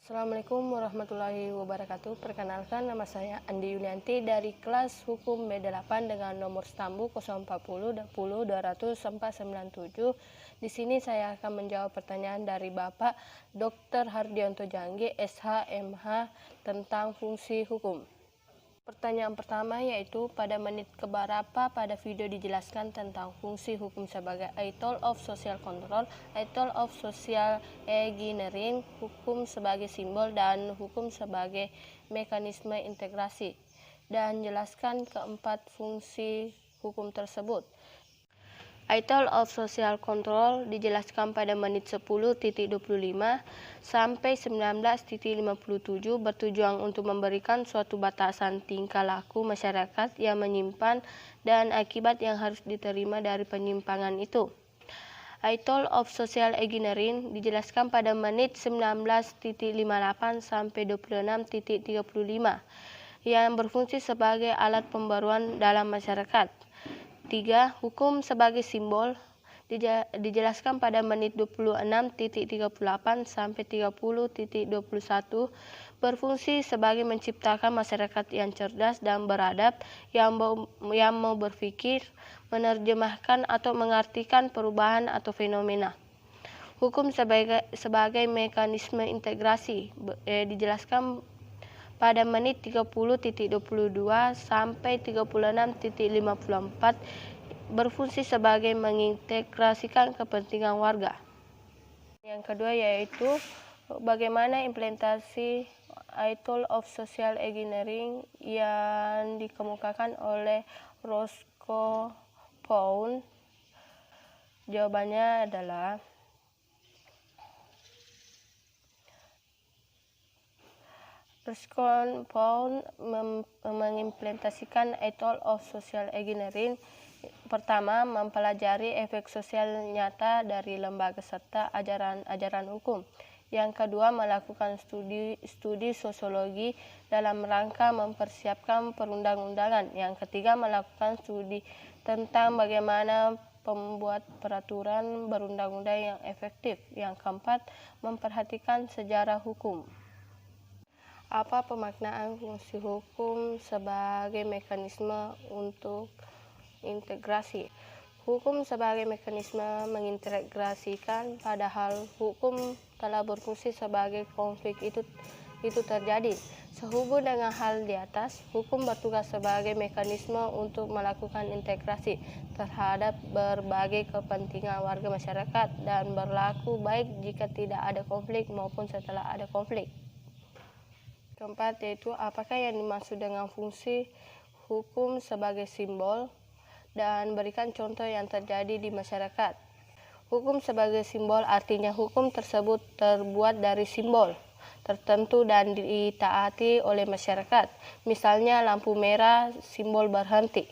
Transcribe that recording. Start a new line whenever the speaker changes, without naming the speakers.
Assalamualaikum warahmatullahi wabarakatuh. Perkenalkan, nama saya Andi Yulianti dari kelas Hukum B8 dengan nomor stambu 040 10 200 497. Di sini saya akan menjawab pertanyaan dari Bapak Dr. Hardionto Jangge, SH, MH, tentang fungsi hukum. Pertanyaan pertama yaitu, pada menit keberapa pada video dijelaskan tentang fungsi hukum sebagai a tool of social control, a tool of social engineering, hukum sebagai simbol, dan hukum sebagai mekanisme integrasi, dan jelaskan keempat fungsi hukum tersebut. A tool of social control dijelaskan pada menit 10.25 sampai 19.57 bertujuan untuk memberikan suatu batasan tingkah laku masyarakat yang menyimpan dan akibat yang harus diterima dari penyimpangan itu. A tool of social engineering dijelaskan pada menit 19.58 sampai 26.35 yang berfungsi sebagai alat pembaruan dalam masyarakat. 3. Hukum sebagai simbol dijelaskan pada menit 26.38 sampai 30.21 berfungsi sebagai menciptakan masyarakat yang cerdas dan beradab yang mau berpikir, menerjemahkan atau mengartikan perubahan atau fenomena. Hukum sebagai mekanisme integrasi dijelaskan pada menit 30.22 sampai 36.54 berfungsi sebagai mengintegrasikan kepentingan warga. Yang kedua yaitu bagaimana implementasi a tool of social engineering yang dikemukakan oleh Roscoe Pound. Jawabannya adalah Roscoe Pound mengimplementasikan a tool of social engineering. Pertama, mempelajari efek sosial nyata dari lembaga serta ajaran hukum. Yang kedua, melakukan studi sosiologi dalam rangka mempersiapkan perundang-undangan. Yang ketiga, melakukan studi tentang bagaimana pembuat peraturan berundang-undang yang efektif. Yang keempat, memperhatikan sejarah hukum. Apa pemaknaan fungsi hukum sebagai mekanisme untuk integrasi? Hukum sebagai mekanisme mengintegrasikan, padahal hukum telah berfungsi sebagai konflik itu terjadi. Sehubung dengan hal di atas, hukum bertugas sebagai mekanisme untuk melakukan integrasi terhadap berbagai kepentingan warga masyarakat dan berlaku baik jika tidak ada konflik maupun setelah ada konflik. Keempat yaitu, apakah yang dimaksud dengan fungsi hukum sebagai simbol, dan berikan contoh yang terjadi di masyarakat. Hukum sebagai simbol artinya hukum tersebut terbuat dari simbol tertentu dan ditaati oleh masyarakat. Misalnya lampu merah, simbol berhenti.